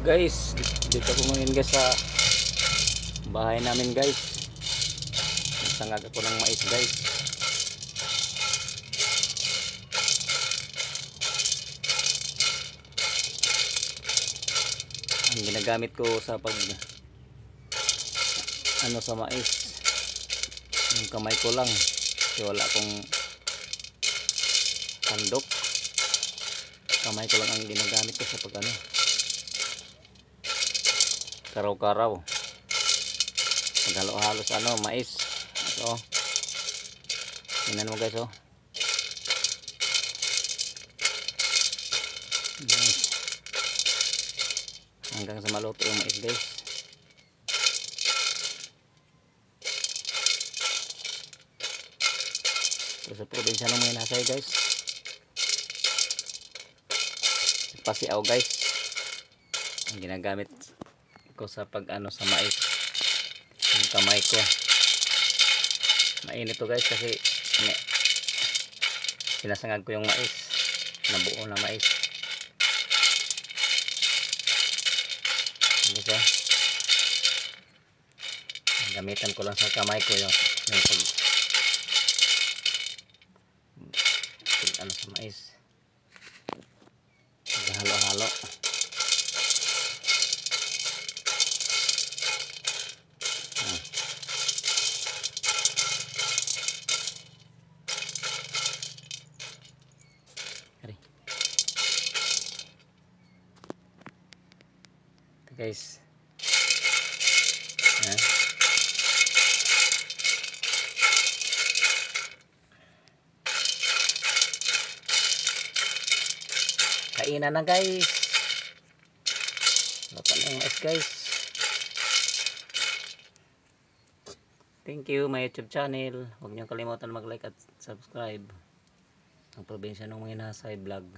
Guys, dito ko ngayon guys sa bahay namin guys. Nagsangag ako ng mais guys. Ang ginagamit ko sa pag sa mais, yung kamay ko lang kasi wala akong handok. Kamay ko lang ang ginagamit ko sa pag karaw-karaw, maghalo-halos mais. So tingnan mo guys, nice. Hanggang sa maluto yung mais guys. So, sa probinsya ng Manasay guys, pasiaw guys ang ginagamit ko sa pag sa mais, yung kamay ko. Mainit to guys kasi sinasangag ko yung mais, nabuo na mais. Ito, gamitan ko lang sa kamay ko yung pag sa mais, halo-halo. Guys, kainan na guys. Lapan na yung mais guys. Thank you my YouTube channel. Huwag niyo kalimutan mag-like at subscribe. Ang probinsya ng Manasay vlog.